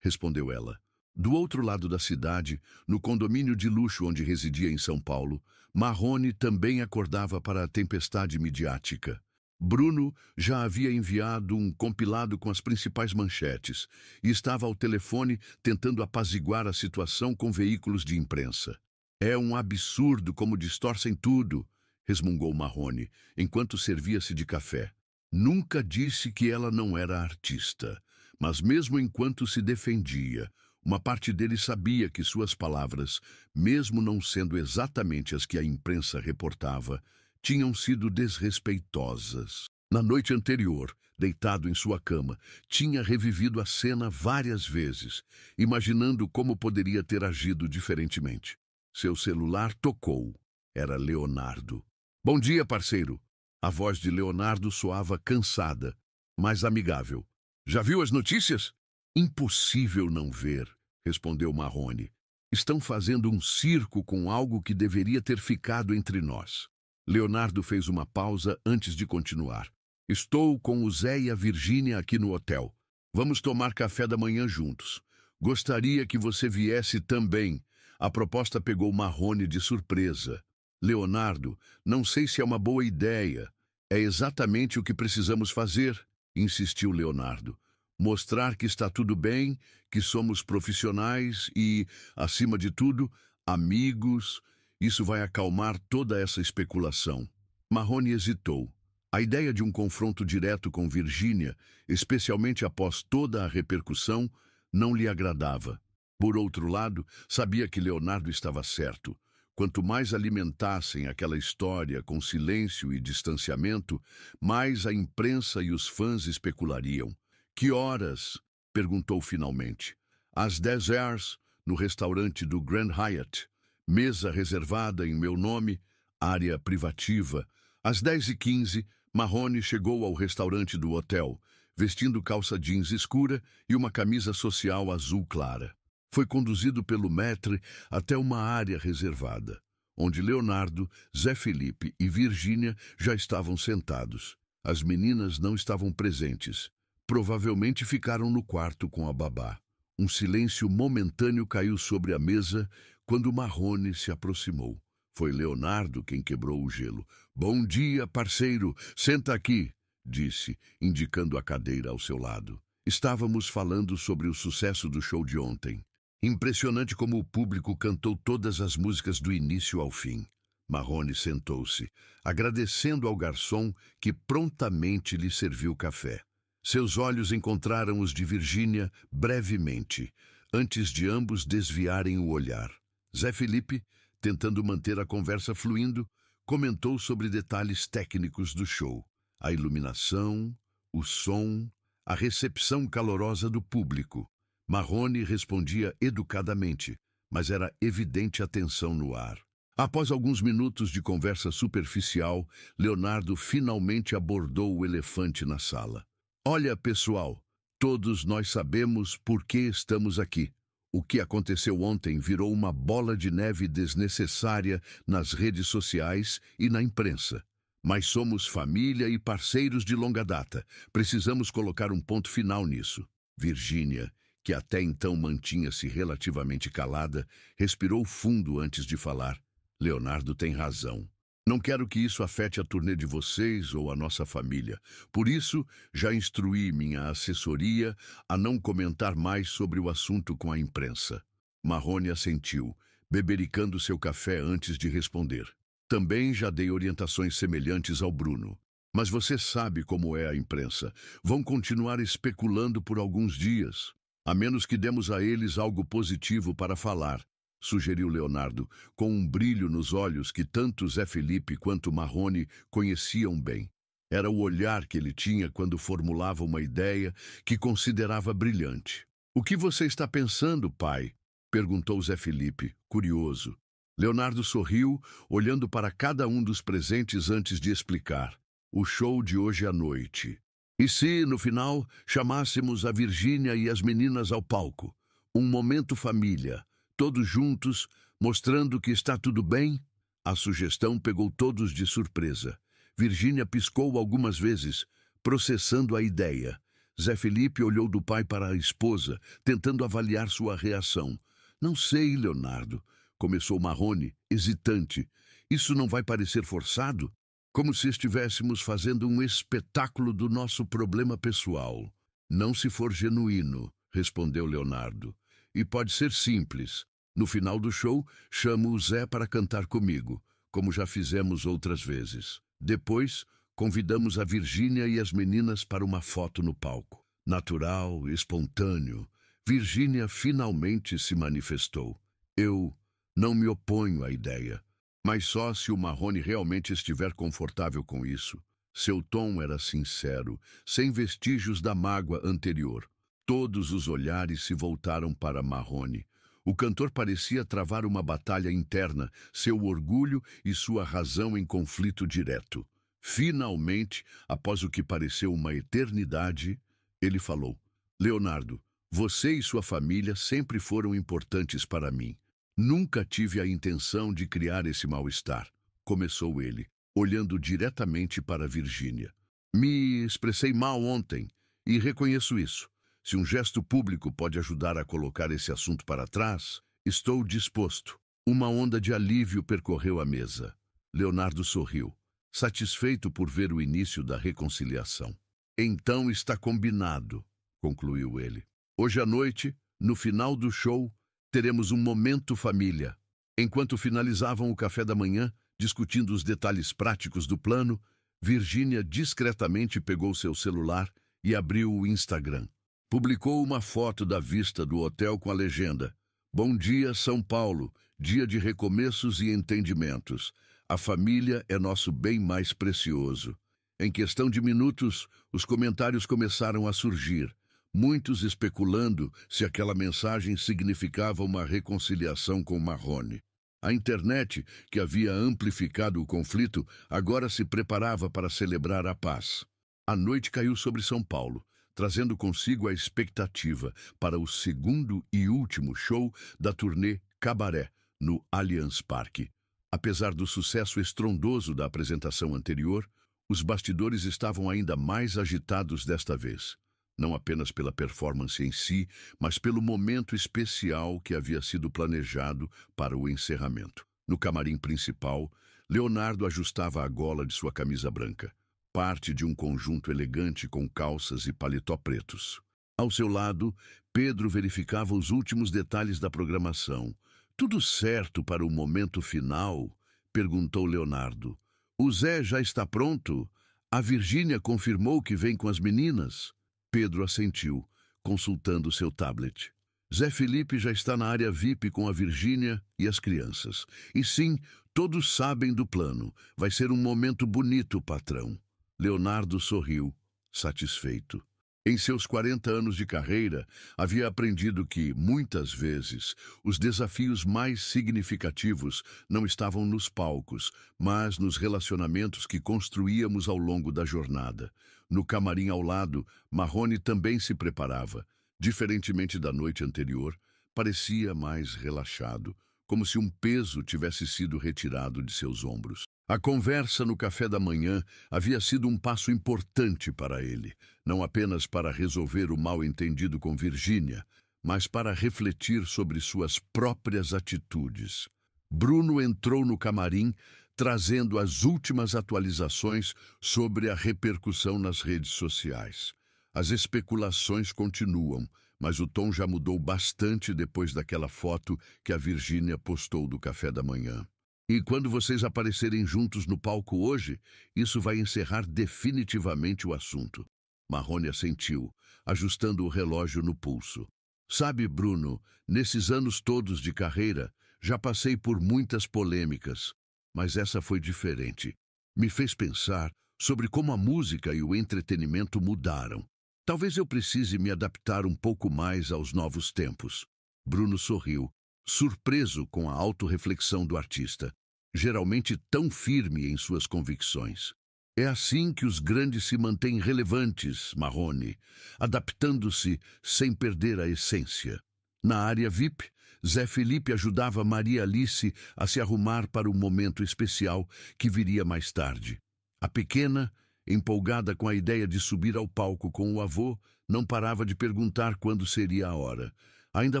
respondeu ela. Do outro lado da cidade, no condomínio de luxo onde residia em São Paulo, Marrone também acordava para a tempestade midiática. Bruno já havia enviado um compilado com as principais manchetes e estava ao telefone tentando apaziguar a situação com veículos de imprensa. É um absurdo como distorcem tudo, resmungou Marrone, enquanto servia-se de café. Nunca disse que ela não era artista, mas mesmo enquanto se defendia, uma parte dele sabia que suas palavras, mesmo não sendo exatamente as que a imprensa reportava, tinham sido desrespeitosas. Na noite anterior, deitado em sua cama, tinha revivido a cena várias vezes, imaginando como poderia ter agido diferentemente. Seu celular tocou. Era Leonardo. Bom dia, parceiro. A voz de Leonardo soava cansada, mas amigável. Já viu as notícias? Impossível não ver, respondeu Marrone. Estão fazendo um circo com algo que deveria ter ficado entre nós. Leonardo fez uma pausa antes de continuar. Estou com o Zé e a Virgínia aqui no hotel. Vamos tomar café da manhã juntos. Gostaria que você viesse também. A proposta pegou Marrone de surpresa. Leonardo, não sei se é uma boa ideia. É exatamente o que precisamos fazer, insistiu Leonardo. Mostrar que está tudo bem, que somos profissionais e, acima de tudo, amigos. Isso vai acalmar toda essa especulação. Marrone hesitou. A ideia de um confronto direto com Virgínia, especialmente após toda a repercussão, não lhe agradava. Por outro lado, sabia que Leonardo estava certo. Quanto mais alimentassem aquela história com silêncio e distanciamento, mais a imprensa e os fãs especulariam. Que horas? Perguntou finalmente. Às 10h, no restaurante do Grand Hyatt. Mesa reservada em meu nome, área privativa. Às 10h15, Marrone chegou ao restaurante do hotel, vestindo calça jeans escura e uma camisa social azul clara. Foi conduzido pelo maître até uma área reservada, onde Leonardo, Zé Felipe e Virgínia já estavam sentados. As meninas não estavam presentes. Provavelmente ficaram no quarto com a babá. Um silêncio momentâneo caiu sobre a mesa quando Marrone se aproximou. Foi Leonardo quem quebrou o gelo. Bom dia, parceiro. Senta aqui, disse, indicando a cadeira ao seu lado. Estávamos falando sobre o sucesso do show de ontem. Impressionante como o público cantou todas as músicas do início ao fim. Marrone sentou-se, agradecendo ao garçom que prontamente lhe serviu café. Seus olhos encontraram os de Virgínia brevemente, antes de ambos desviarem o olhar. Zé Felipe, tentando manter a conversa fluindo, comentou sobre detalhes técnicos do show. A iluminação, o som, a recepção calorosa do público. Marrone respondia educadamente, mas era evidente a tensão no ar. Após alguns minutos de conversa superficial, Leonardo finalmente abordou o elefante na sala. Olha, pessoal, todos nós sabemos por que estamos aqui. O que aconteceu ontem virou uma bola de neve desnecessária nas redes sociais e na imprensa. Mas somos família e parceiros de longa data. Precisamos colocar um ponto final nisso. Virgínia, que até então mantinha-se relativamente calada, respirou fundo antes de falar. Leonardo tem razão. Não quero que isso afete a turnê de vocês ou a nossa família. Por isso, já instruí minha assessoria a não comentar mais sobre o assunto com a imprensa. Marrone assentiu, bebericando seu café antes de responder. Também já dei orientações semelhantes ao Bruno. Mas você sabe como é a imprensa. Vão continuar especulando por alguns dias, a menos que demos a eles algo positivo para falar, sugeriu Leonardo, com um brilho nos olhos que tanto Zé Felipe quanto Marrone conheciam bem. Era o olhar que ele tinha quando formulava uma ideia que considerava brilhante. "O que você está pensando, pai?" perguntou Zé Felipe, curioso. Leonardo sorriu, olhando para cada um dos presentes antes de explicar. "O show de hoje à noite. E se, no final, chamássemos a Virgínia e as meninas ao palco? Um momento família, todos juntos, mostrando que está tudo bem?" A sugestão pegou todos de surpresa. Virgínia piscou algumas vezes, processando a ideia. Zé Felipe olhou do pai para a esposa, tentando avaliar sua reação. "Não sei, Leonardo", começou Marrone, hesitante. "Isso não vai parecer forçado? Como se estivéssemos fazendo um espetáculo do nosso problema pessoal." "Não se for genuíno", respondeu Leonardo. "E pode ser simples. No final do show, chamo o Zé para cantar comigo, como já fizemos outras vezes. Depois, convidamos a Virgínia e as meninas para uma foto no palco. Natural, espontâneo. Virgínia finalmente se manifestou. Eu não me oponho à ideia, mas só se o Marrone realmente estiver confortável com isso." Seu tom era sincero, sem vestígios da mágoa anterior. Todos os olhares se voltaram para Marrone. O cantor parecia travar uma batalha interna, seu orgulho e sua razão em conflito direto. Finalmente, após o que pareceu uma eternidade, ele falou: "Leonardo, você e sua família sempre foram importantes para mim. Nunca tive a intenção de criar esse mal-estar", começou ele, olhando diretamente para Virgínia. "Me expressei mal ontem e reconheço isso. Se um gesto público pode ajudar a colocar esse assunto para trás, estou disposto." Uma onda de alívio percorreu a mesa. Leonardo sorriu, satisfeito por ver o início da reconciliação. "Então está combinado", concluiu ele. "Hoje à noite, no final do show, teremos um momento família." Enquanto finalizavam o café da manhã, discutindo os detalhes práticos do plano, Virgínia discretamente pegou seu celular e abriu o Instagram. Publicou uma foto da vista do hotel com a legenda: "Bom dia, São Paulo, dia de recomeços e entendimentos. A família é nosso bem mais precioso." Em questão de minutos, os comentários começaram a surgir, muitos especulando se aquela mensagem significava uma reconciliação com Marrone. A internet, que havia amplificado o conflito, agora se preparava para celebrar a paz. A noite caiu sobre São Paulo, trazendo consigo a expectativa para o segundo e último show da turnê Cabaré, no Allianz Parque. Apesar do sucesso estrondoso da apresentação anterior, os bastidores estavam ainda mais agitados desta vez. Não apenas pela performance em si, mas pelo momento especial que havia sido planejado para o encerramento. No camarim principal, Leonardo ajustava a gola de sua camisa branca, parte de um conjunto elegante com calças e paletó pretos. Ao seu lado, Pedro verificava os últimos detalhes da programação. "Tudo certo para o momento final?" perguntou Leonardo. "O Zé já está pronto? A Virgínia confirmou que vem com as meninas?" Pedro assentiu, consultando seu tablet. "Zé Felipe já está na área VIP com a Virgínia e as crianças. E sim, todos sabem do plano. Vai ser um momento bonito, patrão." Leonardo sorriu, satisfeito. Em seus 40 anos de carreira, havia aprendido que, muitas vezes, os desafios mais significativos não estavam nos palcos, mas nos relacionamentos que construíamos ao longo da jornada. No camarim ao lado, Marrone também se preparava. Diferentemente da noite anterior, parecia mais relaxado, como se um peso tivesse sido retirado de seus ombros. A conversa no café da manhã havia sido um passo importante para ele, não apenas para resolver o mal-entendido com Virgínia, mas para refletir sobre suas próprias atitudes. Bruno entrou no camarim, trazendo as últimas atualizações sobre a repercussão nas redes sociais. As especulações continuam, mas o tom já mudou bastante depois daquela foto que a Virgínia postou do café da manhã. E quando vocês aparecerem juntos no palco hoje, isso vai encerrar definitivamente o assunto. Marrone assentiu, ajustando o relógio no pulso. Sabe, Bruno, nesses anos todos de carreira, já passei por muitas polêmicas, mas essa foi diferente. Me fez pensar sobre como a música e o entretenimento mudaram. Talvez eu precise me adaptar um pouco mais aos novos tempos. Bruno sorriu, surpreso com a autorreflexão do artista, geralmente tão firme em suas convicções. É assim que os grandes se mantêm relevantes, Marrone, adaptando-se sem perder a essência. Na área VIP, Zé Felipe ajudava Maria Alice a se arrumar para o momento especial que viria mais tarde. A pequena, empolgada com a ideia de subir ao palco com o avô, não parava de perguntar quando seria a hora. Ainda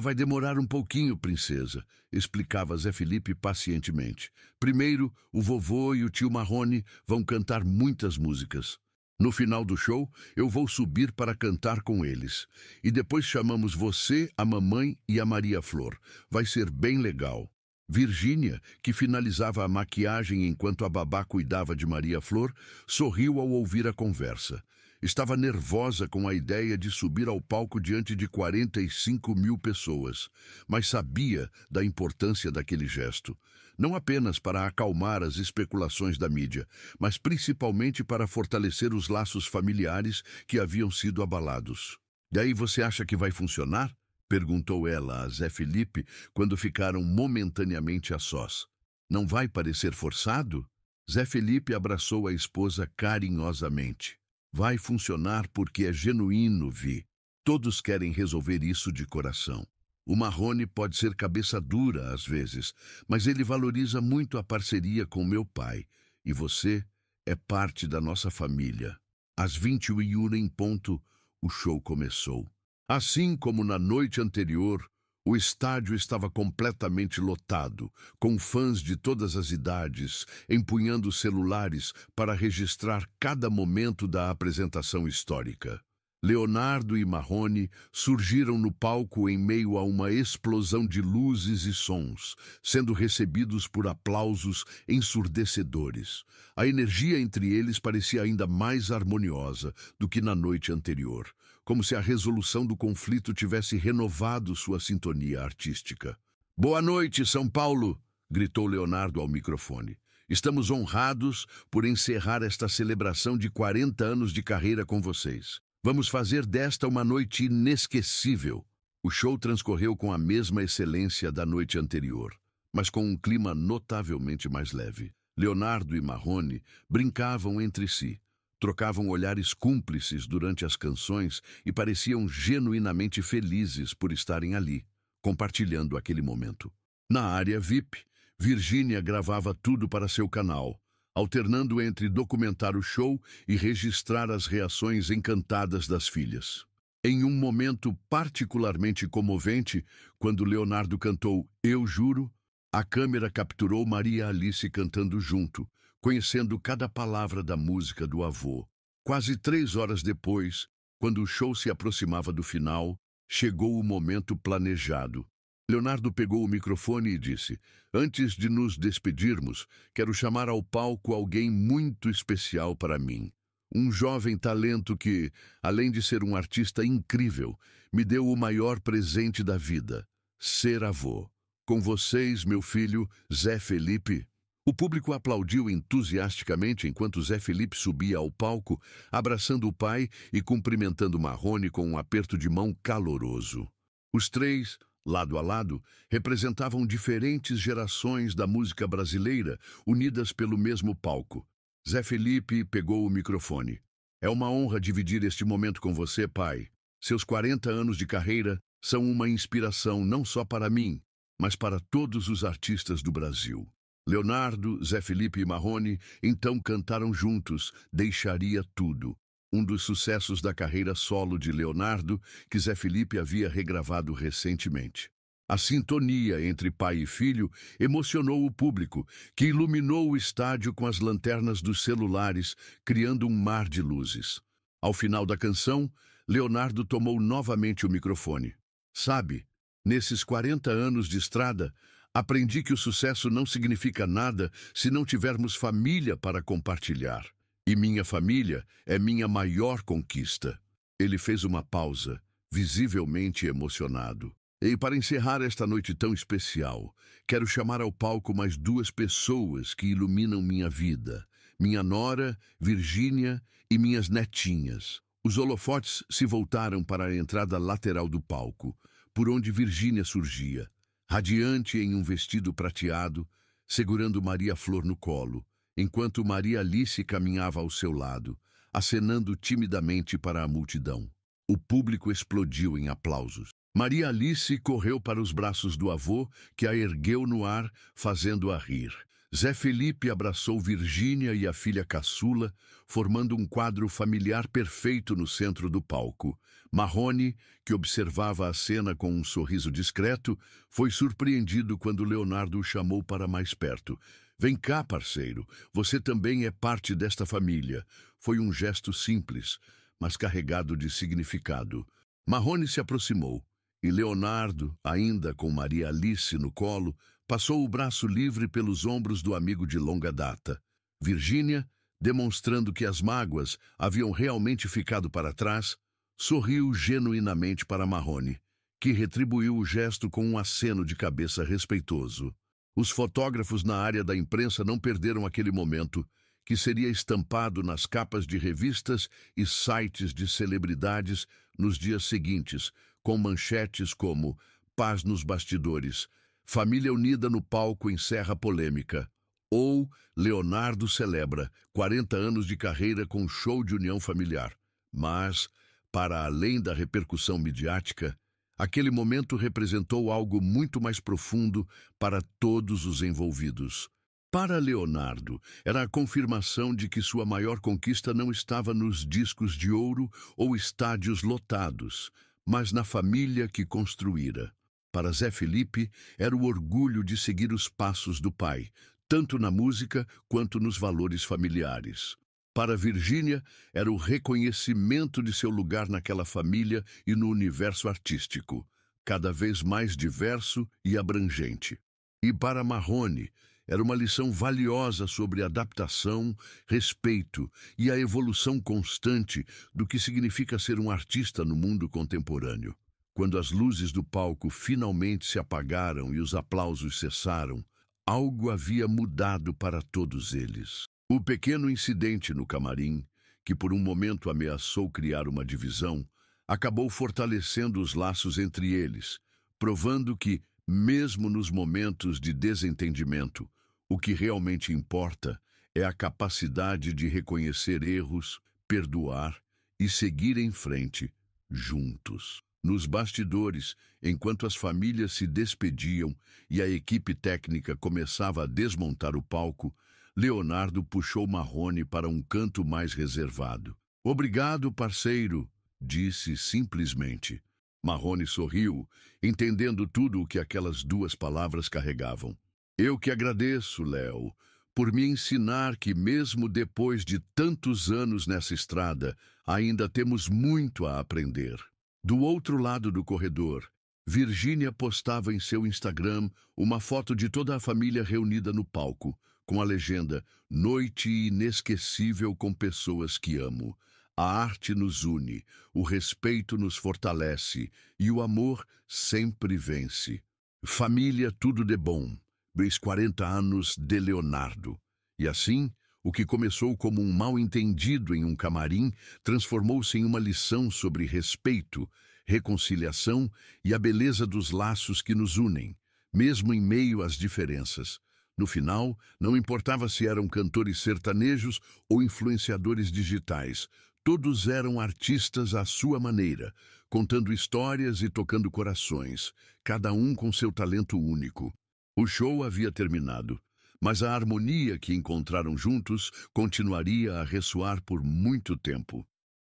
vai demorar um pouquinho, princesa, explicava Zé Felipe pacientemente. Primeiro, o vovô e o tio Marrone vão cantar muitas músicas. No final do show, eu vou subir para cantar com eles. E depois chamamos você, a mamãe e a Maria Flor. Vai ser bem legal. Virgínia, que finalizava a maquiagem enquanto a babá cuidava de Maria Flor, sorriu ao ouvir a conversa. Estava nervosa com a ideia de subir ao palco diante de 45 mil pessoas, mas sabia da importância daquele gesto. Não apenas para acalmar as especulações da mídia, mas principalmente para fortalecer os laços familiares que haviam sido abalados. Daí você acha que vai funcionar? Perguntou ela a Zé Felipe quando ficaram momentaneamente a sós. Não vai parecer forçado? Zé Felipe abraçou a esposa carinhosamente. Vai funcionar porque é genuíno, Vi. Todos querem resolver isso de coração. O Marrone pode ser cabeça dura às vezes, mas ele valoriza muito a parceria com meu pai. E você é parte da nossa família. Às 21h em ponto, o show começou. Assim como na noite anterior, o estádio estava completamente lotado, com fãs de todas as idades, empunhando celulares para registrar cada momento da apresentação histórica. Leonardo e Marrone surgiram no palco em meio a uma explosão de luzes e sons, sendo recebidos por aplausos ensurdecedores. A energia entre eles parecia ainda mais harmoniosa do que na noite anterior, como se a resolução do conflito tivesse renovado sua sintonia artística. "Boa noite, São Paulo!" gritou Leonardo ao microfone. "Estamos honrados por encerrar esta celebração de 40 anos de carreira com vocês. Vamos fazer desta uma noite inesquecível." O show transcorreu com a mesma excelência da noite anterior, mas com um clima notavelmente mais leve. Leonardo e Marrone brincavam entre si, trocavam olhares cúmplices durante as canções e pareciam genuinamente felizes por estarem ali, compartilhando aquele momento. Na área VIP, Virgínia gravava tudo para seu canal, alternando entre documentar o show e registrar as reações encantadas das filhas. Em um momento particularmente comovente, quando Leonardo cantou "Eu Juro", a câmera capturou Maria Alice cantando junto, conhecendo cada palavra da música do avô. Quase 3 horas depois, quando o show se aproximava do final, chegou o momento planejado. Leonardo pegou o microfone e disse: "Antes de nos despedirmos, quero chamar ao palco alguém muito especial para mim. Um jovem talento que, além de ser um artista incrível, me deu o maior presente da vida: ser avô. Com vocês, meu filho, Zé Felipe." O público aplaudiu entusiasticamente enquanto Zé Felipe subia ao palco, abraçando o pai e cumprimentando Marrone com um aperto de mão caloroso. Os três, lado a lado, representavam diferentes gerações da música brasileira, unidas pelo mesmo palco. Zé Felipe pegou o microfone. "É uma honra dividir este momento com você, pai. Seus 40 anos de carreira são uma inspiração não só para mim, mas para todos os artistas do Brasil." Leonardo, Zé Felipe e Marrone então cantaram juntos "Deixaria Tudo", um dos sucessos da carreira solo de Leonardo, que Zé Felipe havia regravado recentemente. A sintonia entre pai e filho emocionou o público, que iluminou o estádio com as lanternas dos celulares, criando um mar de luzes. Ao final da canção, Leonardo tomou novamente o microfone. Sabe, nesses 40 anos de estrada, aprendi que o sucesso não significa nada se não tivermos família para compartilhar. E minha família é minha maior conquista. Ele fez uma pausa, visivelmente emocionado. E para encerrar esta noite tão especial, quero chamar ao palco mais duas pessoas que iluminam minha vida. Minha nora, Virgínia, e minhas netinhas. Os holofotes se voltaram para a entrada lateral do palco, por onde Virgínia surgia, radiante em um vestido prateado, segurando Maria Flor no colo, enquanto Maria Alice caminhava ao seu lado, acenando timidamente para a multidão. O público explodiu em aplausos. Maria Alice correu para os braços do avô, que a ergueu no ar, fazendo-a rir. Zé Felipe abraçou Virgínia e a filha caçula, formando um quadro familiar perfeito no centro do palco. Marrone, que observava a cena com um sorriso discreto, foi surpreendido quando Leonardo o chamou para mais perto. Vem cá, parceiro, você também é parte desta família. Foi um gesto simples, mas carregado de significado. Marrone se aproximou, e Leonardo, ainda com Maria Alice no colo, passou o braço livre pelos ombros do amigo de longa data. Virgínia, demonstrando que as mágoas haviam realmente ficado para trás, sorriu genuinamente para Marrone, que retribuiu o gesto com um aceno de cabeça respeitoso. Os fotógrafos na área da imprensa não perderam aquele momento, que seria estampado nas capas de revistas e sites de celebridades nos dias seguintes, com manchetes como "Paz nos bastidores", "Família unida no palco encerra polêmica", ou "Leonardo celebra 40 anos de carreira com show de união familiar". Mas, para além da repercussão midiática, aquele momento representou algo muito mais profundo para todos os envolvidos. Para Leonardo, era a confirmação de que sua maior conquista não estava nos discos de ouro ou estádios lotados, mas na família que construíra. Para Zé Felipe, era o orgulho de seguir os passos do pai, tanto na música quanto nos valores familiares. Para Virgínia, era o reconhecimento de seu lugar naquela família e no universo artístico, cada vez mais diverso e abrangente. E para Marrone, era uma lição valiosa sobre adaptação, respeito e a evolução constante do que significa ser um artista no mundo contemporâneo. Quando as luzes do palco finalmente se apagaram e os aplausos cessaram, algo havia mudado para todos eles. O pequeno incidente no camarim, que por um momento ameaçou criar uma divisão, acabou fortalecendo os laços entre eles, provando que, mesmo nos momentos de desentendimento, o que realmente importa é a capacidade de reconhecer erros, perdoar e seguir em frente, juntos. Nos bastidores, enquanto as famílias se despediam e a equipe técnica começava a desmontar o palco, Leonardo puxou Marrone para um canto mais reservado. "Obrigado, parceiro", disse simplesmente. Marrone sorriu, entendendo tudo o que aquelas duas palavras carregavam. "Eu que agradeço, Léo, por me ensinar que mesmo depois de tantos anos nessa estrada, ainda temos muito a aprender." Do outro lado do corredor, Virgínia postava em seu Instagram uma foto de toda a família reunida no palco, com a legenda "Noite inesquecível com pessoas que amo. A arte nos une, o respeito nos fortalece e o amor sempre vence. Família tudo de bom. Os 40 anos de Leonardo." E assim, o que começou como um mal-entendido em um camarim transformou-se em uma lição sobre respeito, reconciliação e a beleza dos laços que nos unem, mesmo em meio às diferenças. No final, não importava se eram cantores sertanejos ou influenciadores digitais, todos eram artistas à sua maneira, contando histórias e tocando corações, cada um com seu talento único. O show havia terminado, mas a harmonia que encontraram juntos continuaria a ressoar por muito tempo.